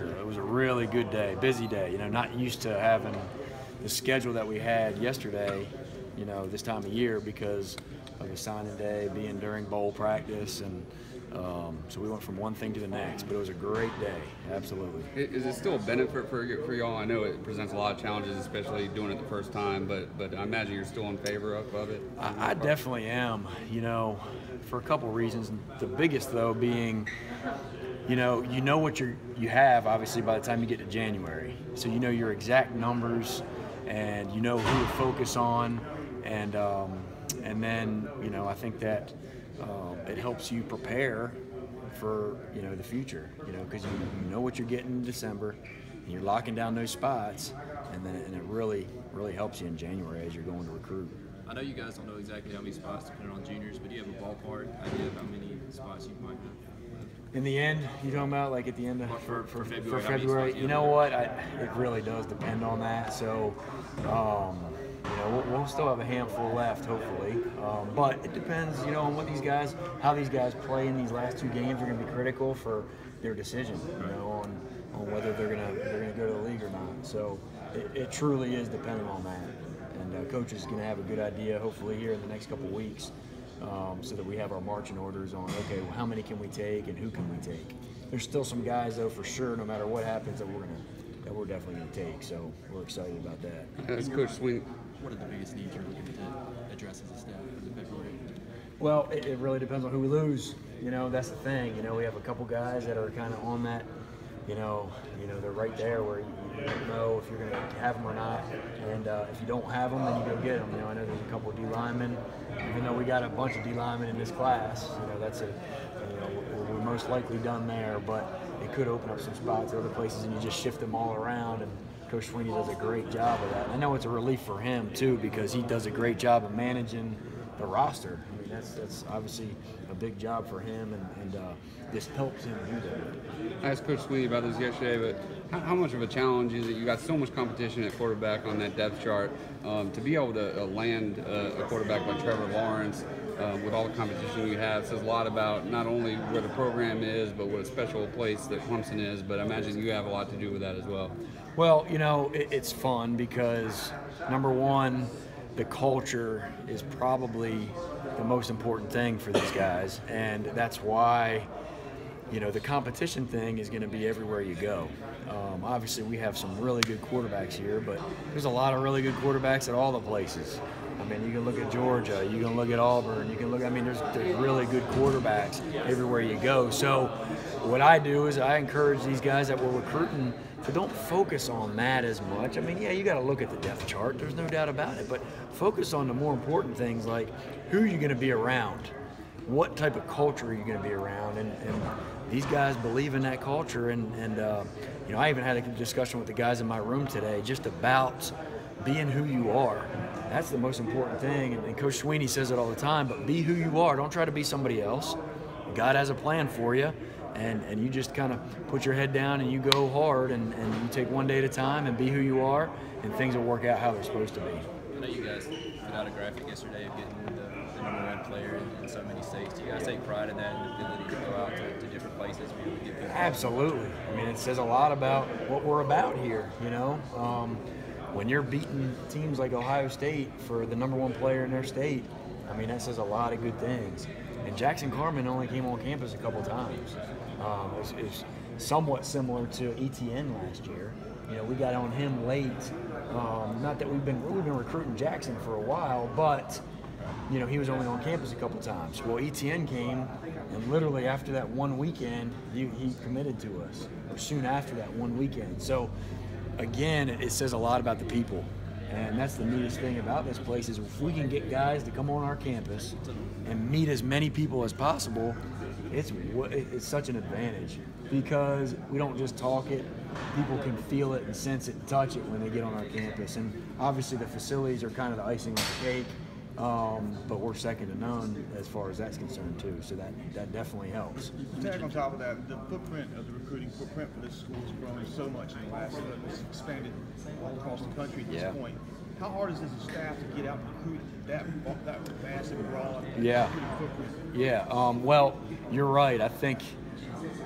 it was a really good day, busy day. You know, not used to having the schedule that we had yesterday, you know, this time of year because of the signing day being during bowl practice, and so we went from one thing to the next. But it was a great day, absolutely. Is it still a benefit for y'all? I know it presents a lot of challenges, especially doing it the first time, but I imagine you're still in favor of it. I definitely am, you know, for a couple reasons. The biggest, though, being, you know what you have, obviously, by the time you get to January. So you know your exact numbers, and you know who to focus on, and then, you know, I think that it helps you prepare for, you know, the future, you know, because you know what you're getting in December, and you're locking down those spots, and it really helps you in January as you're going to recruit. I know you guys don't know exactly how many spots depending on juniors, but do you have a ballpark idea of how many spots you might have? In the end, you talking about like at the end of For February? For February, you know what? It really does depend on that. So, you know, we'll still have a handful left, hopefully. But it depends, you know, on what how these guys play in these last two games are going to be critical for their decision, you know, on whether they're gonna go to the league or not. So it truly is dependent on that. And coach is going to have a good idea, hopefully, here in the next couple of weeks, so that we have our marching orders on, okay, well, how many can we take and who can we take? There's still some guys, though, for sure, no matter what happens, that we're definitely going to take. So we're excited about that. As Coach Sweeney, what are the biggest needs you're looking to address as a staff in February? Well, it really depends on who we lose. You know, that's the thing. You know, we have a couple guys that are kind of on that. You know, they're right there where you don't know if you're going to have them or not. And if you don't have them, then you go get them. You know, I know there's a couple of D linemen. Even though we got a bunch of D linemen in this class, you know, we're most likely done there. But it could open up some spots at other places, and you just shift them all around. And Coach Sweeney does a great job of that. And I know it's a relief for him too, because he does a great job of managing the roster. I mean, that's obviously a big job for him, and this helps him do that. I asked Coach Sweeney about this yesterday, but how much of a challenge is it? You got so much competition at quarterback on that depth chart. To be able to land a quarterback like Trevor Lawrence with all the competition you have says a lot about not only where the program is, but what a special place that Clemson is. But I imagine you have a lot to do with that as well. Well, you know, it's fun because, number one, the culture is probably the most important thing for these guys, and that's why, you know, the competition thing is going to be everywhere you go. Obviously, we have some really good quarterbacks here, but there's a lot of really good quarterbacks at all the places. I mean, you can look at Georgia, you can look at Auburn, you can look. I mean, there's really good quarterbacks everywhere you go. So, what I do is I encourage these guys that we're recruiting to don't focus on that as much. I mean, yeah, you got to look at the depth chart. There's no doubt about it, but focus on the more important things like who are you going to be around, what type of culture are you going to be around, and these guys believe in that culture. And you know, I even had a discussion with the guys in my room today just about being who you are. That's the most important thing, and Coach Sweeney says it all the time, but be who you are. Don't try to be somebody else. God has a plan for you, and you just kind of put your head down and you go hard, and you take one day at a time and be who you are, and things will work out how they're supposed to be. I know you guys put out a graphic yesterday of getting the number one player in so many states. Do you guys take pride in that and the ability to go out to different places? Be able to get people? Absolutely. I mean, it says a lot about what we're about here, you know. When you're beating teams like Ohio State for the number one player in their state, I mean, that says a lot of good things. And Jackson Carman only came on campus a couple times. It's somewhat similar to ETN last year. You know, we got on him late. Not that we've been recruiting Jackson for a while, but you know, he was only on campus a couple times. Well, ETN came, and literally after that one weekend, he committed to us, or soon after that one weekend. So, again, it says a lot about the people. And that's the neatest thing about this place is if we can get guys to come on our campus and meet as many people as possible, it's such an advantage because we don't just talk it. People can feel it and sense it and touch it when they get on our campus. And obviously the facilities are kind of the icing on the cake, but we're second to none as far as that's concerned too. So that definitely helps. Tag on top of that, the footprint of the recruiting footprint for this school has grown so much in the last year. It's expanded all across the country at this point. How hard is it as a staff to get out and recruit that massive broad recruiting footprint? Yeah, well, you're right. I think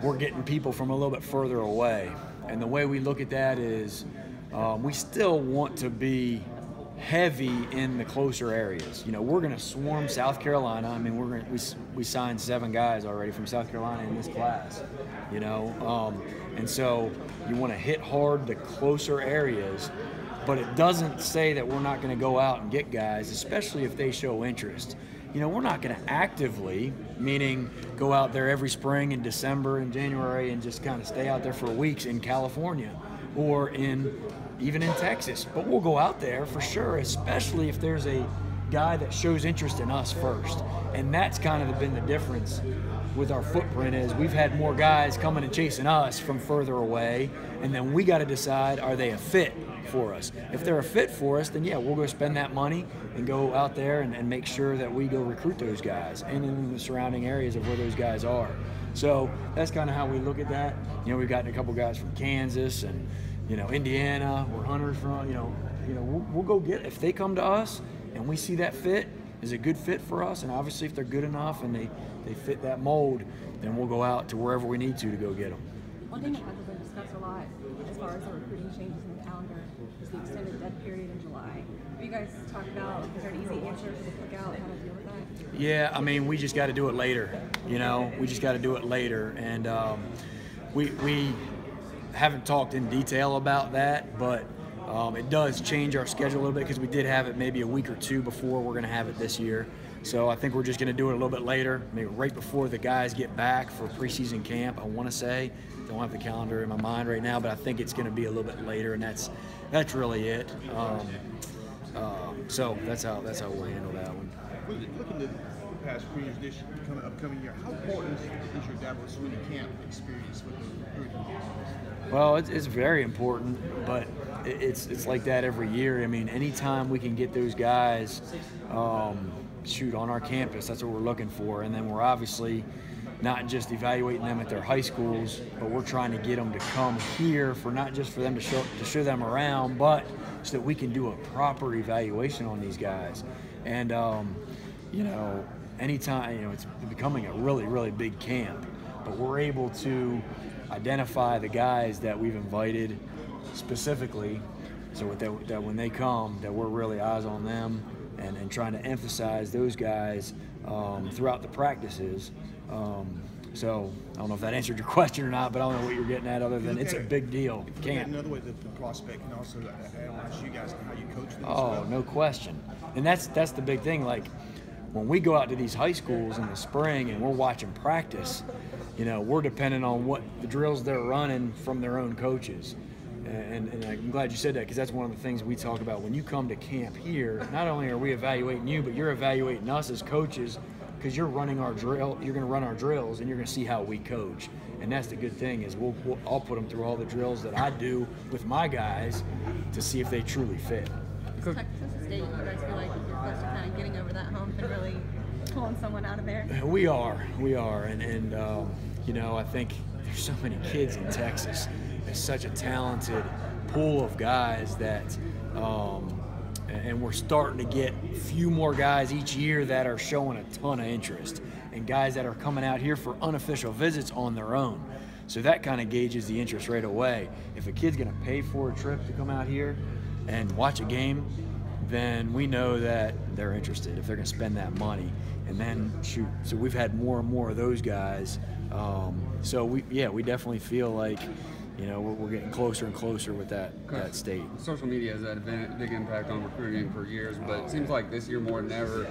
we're getting people from a little bit further away. And the way we look at that is we still want to be heavy in the closer areas. You know, we're going to swarm South Carolina. I mean, we signed 7 guys already from South Carolina in this class, you know. And so you want to hit hard the closer areas, but it doesn't say that we're not going to go out and get guys, especially if they show interest. You know, we're not going to actively, meaning go out there every spring in December and January and just kind of stay out there for weeks in California or even in Texas. But we'll go out there for sure, especially if there's a guy that shows interest in us first. And that's kind of been the difference with our footprint is we've had more guys coming and chasing us from further away, and then we got to decide, are they a fit for us? If they're a fit for us, then yeah, we'll go spend that money and go out there and make sure that we go recruit those guys and in the surrounding areas of where those guys are. So that's kind of how we look at that. You know, we've gotten a couple guys from Kansas and, you know, Indiana, where Hunter's from, you know, we'll go get, if they come to us and we see that fit is a good fit for us, and obviously if they're good enough and they fit that mold, then we'll go out to wherever we need to go get them. One thing that hasn't been discussed a lot as far as the recruiting changes in the calendar is the extended dead period in July. Have you guys talked about, is there an easy answer to look out how to deal with that? Yeah, I mean, we just got to do it later. You know, we just got to do it later, and we haven't talked in detail about that, but it does change our schedule a little bit because we did have it maybe a week or 2 before we're going to have it this year. So I think we're just going to do it a little bit later, maybe right before the guys get back for preseason camp. I want to say, don't have the calendar in my mind right now, but I think it's going to be a little bit later, and that's really it. So that's how we'll handle that one. Looking at the past few years, this upcoming year, how important is your Dabo Swinney camp experience with the recruiting? Well, it's very important, but it's like that every year. I mean, anytime we can get those guys on our campus, that's what we're looking for. And then we're obviously not just evaluating them at their high schools, but we're trying to get them to come here for not just for them to show them around, but so that we can do a proper evaluation on these guys. And you know, anytime, you know, it's becoming a really, really big camp, but we're able to identify the guys that we've invited specifically, so that when they come, that we're really eyes on them and trying to emphasize those guys throughout the practices. So I don't know if that answered your question or not, but I don't know what you're getting at other than it's a big deal. Camp. Another way the prospect can also analyze you guys and how you coach them. Oh, as well. no question. And that's the big thing. Like when we go out to these high schools in the spring and we're watching practice, you know, we're dependent on what the drills they're running from their own coaches. And I'm glad you said that, because that's one of the things we talk about. When you come to camp here, not only are we evaluating you, but you're evaluating us as coaches, because you're running our drill. You're going to run our drills, and you're going to see how we coach. And that's the good thing is I'll put them through all the drills that I do with my guys to see if they truly fit. Texas State, you guys feel like you're close to kind of getting over that hump and really pulling someone out of there? We are, and you know, I think there's so many kids in Texas. There's such a talented pool of guys that, and we're starting to get a few more guys each year that are showing a ton of interest, and guys that are coming out here for unofficial visits on their own. So that kind of gauges the interest right away. If a kid's going to pay for a trip to come out here and watch a game, then we know that they're interested if they're going to spend that money. And then shoot, so we've had more and more of those guys. So we definitely feel like, you know, we're getting closer and closer with that state. Social media has had a big impact on recruiting for years, but it seems like this year more than ever,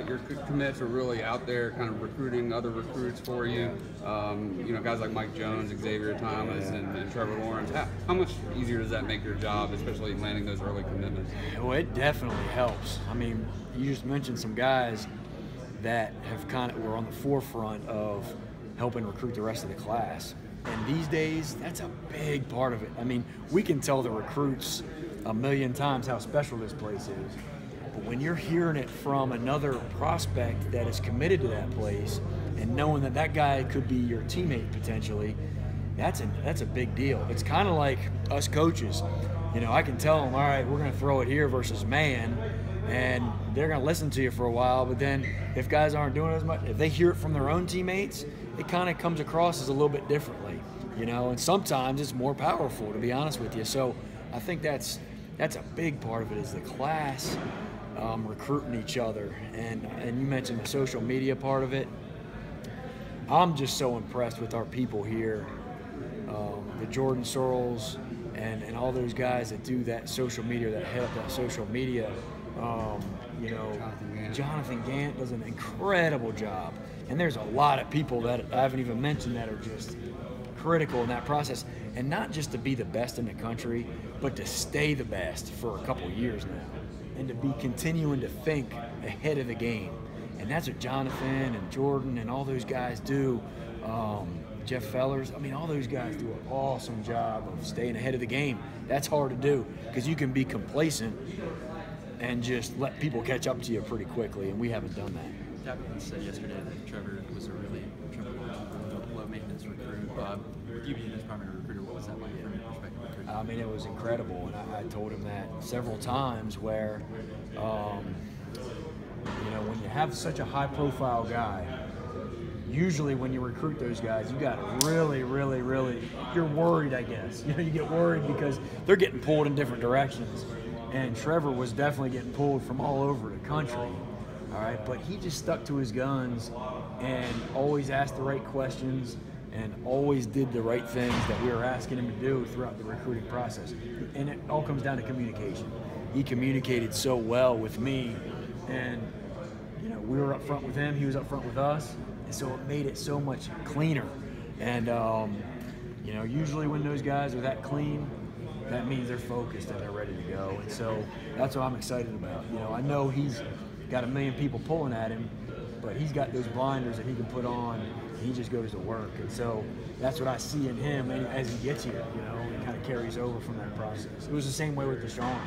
your commits are really out there kind of recruiting other recruits for you. You know, guys like Mike Jones, Xavier Thomas, and Trevor Lawrence. How much easier does that make your job, especially landing those early commitments? Well, it definitely helps. I mean, you just mentioned some guys that were on the forefront of helping recruit the rest of the class. And these days, that's a big part of it. I mean, we can tell the recruits a million times how special this place is. But when you're hearing it from another prospect that is committed to that place and knowing that that guy could be your teammate potentially, that's a big deal. It's kind of like us coaches. You know, I can tell them, all right, we're going to throw it here versus man, and they're going to listen to you for a while. But then if guys aren't doing as much, if they hear it from their own teammates it kind of comes across as a little bit differently, you know, and sometimes it's more powerful, to be honest with you. So I think that's a big part of it, is the class recruiting each other. And you mentioned the social media part of it. I'm just so impressed with our people here, the Jordan Searles and all those guys that do that social media, that head up that social media. You know, Jonathan Gant does an incredible job. And there's a lot of people that I haven't even mentioned that are just critical in that process. And not just to be the best in the country, but to stay the best for a couple years now. And to be continuing to think ahead of the game. And that's what Jonathan and Jordan and all those guys do. Jeff Fellers, I mean, all those guys do an awesome job of staying ahead of the game. That's hard to do because you can be complacent and just let people catch up to you pretty quickly, and we haven't done that. Tappan said yesterday that Trevor was a really low maintenance recruit. You being his primary recruiter, what was that like from your perspective? I mean, it was incredible, and I told him that several times where, you know, when you have such a high-profile guy, usually when you recruit those guys, you got to really, you're worried, I guess. You know, you get worried because they're getting pulled in different directions. And Trevor was definitely getting pulled from all over the country, all right? But he just stuck to his guns and always asked the right questions and always did the right things that we were asking him to do throughout the recruiting process. And it all comes down to communication. He communicated so well with me, and you know, we were up front with him, he was up front with us, and so it made it so much cleaner. And you know, usually when those guys are that clean, that means they're focused and they're ready to go. And so that's what I'm excited about. You know, I know he's got a million people pulling at him, but he's got those blinders that he can put on, and he just goes to work. And so that's what I see in him as he gets here, you know, and kind of carries over from that process. It was the same way with Deshaun.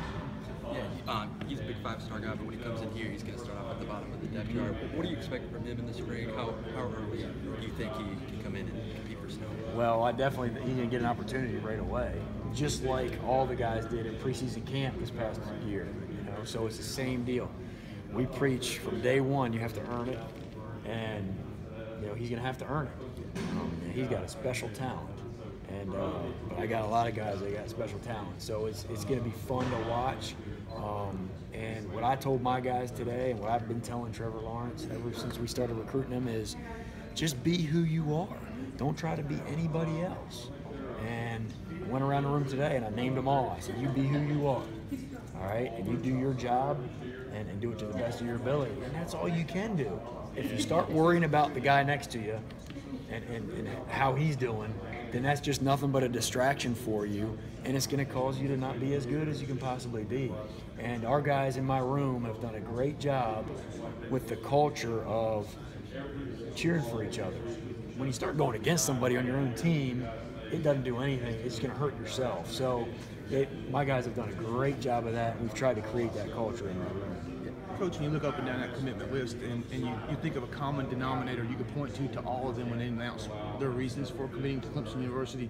Yeah, he's a big five-star guy, but when he comes in here, he's going to start off at the bottom of the depth chart. What do you expect from him in the spring? How early do you think he can come in and compete for snow? Well, I definitely think he's going to get an opportunity right away, just like all the guys did in preseason camp this past year. You know, so it's the same deal. We preach from day one, you have to earn it, and you know he's going to have to earn it. And he's got a special talent. And but I got a lot of guys that got special talent, so it's going to be fun to watch. And what I told my guys today, and what I've been telling Trevor Lawrence ever since we started recruiting him, is just be who you are. Don't try to be anybody else. And I went around the room today and I named them all. I said, you be who you are, all right? And you do your job and do it to the best of your ability. And that's all you can do. If you start worrying about the guy next to you and how he's doing, then that's just nothing but a distraction for you, and it's going to cause you to not be as good as you can possibly be. And our guys in my room have done a great job with the culture of cheering for each other. When you start going against somebody on your own team, it doesn't do anything. It's going to hurt yourself. So my guys have done a great job of that. We've tried to create that culture in my room. Coach, when you look up and down that commitment list and you think of a common denominator you could point to all of them when they announce their reasons for committing to Clemson University,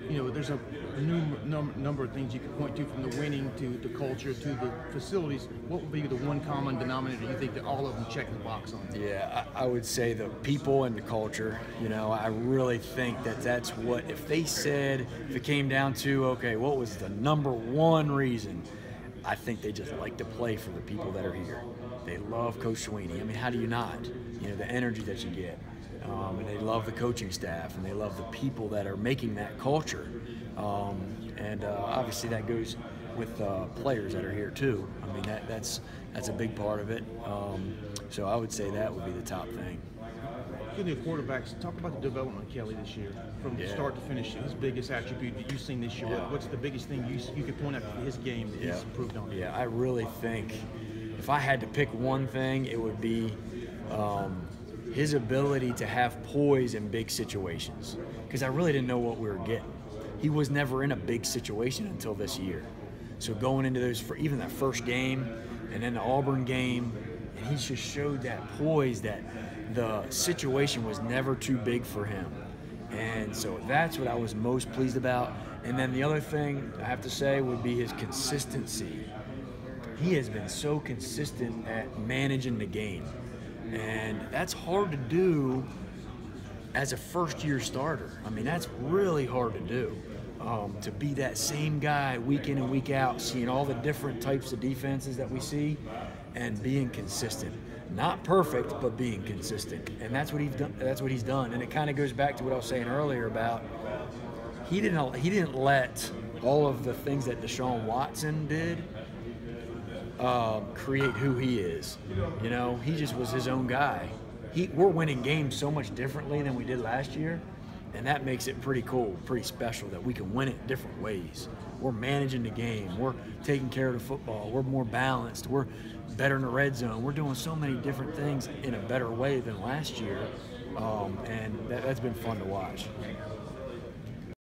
you know, there's a number of things you could point to, from the winning to the culture to the facilities. What would be the one common denominator you think that all of them check the box on? Yeah, I would say the people and the culture. You know, I really think that's what, if it came down to, okay, what was the number one reason? I think they just like to play for the people that are here. They love Coach Sweeney. I mean, how do you not? You know, the energy that you get. And they love the coaching staff, and they love the people that are making that culture. And obviously that goes with players that are here too. I mean, that's a big part of it. So I would say that would be the top thing. Speaking of quarterbacks, talk about the development of Kelly this year, from start to finish. His biggest attribute that you've seen this year. Yeah. What's the biggest thing you could point out to his game that he's improved on? Yeah, I really think if I had to pick one thing, it would be his ability to have poise in big situations. Because I really didn't know what we were getting. He was never in a big situation until this year. So going into those, for even that first game and then the Auburn game, and he just showed that poise, that the situation was never too big for him. And so that's what I was most pleased about. And then the other thing I have to say would be his consistency. He has been so consistent at managing the game. And that's hard to do as a first-year starter. I mean, that's really hard to do. To be that same guy week in and week out, seeing all the different types of defenses that we see, and being consistent. Not perfect, but being consistent, and that's what he's done. That's what he's done, and it kind of goes back to what I was saying earlier about he didn't let all of the things that Deshaun Watson did create who he is. You know, he just was his own guy. We're winning games so much differently than we did last year, and that makes it pretty cool, pretty special that we can win it different ways. We're managing the game. We're taking care of the football. We're more balanced. We're better in the red zone. We're doing so many different things in a better way than last year, and that's been fun to watch.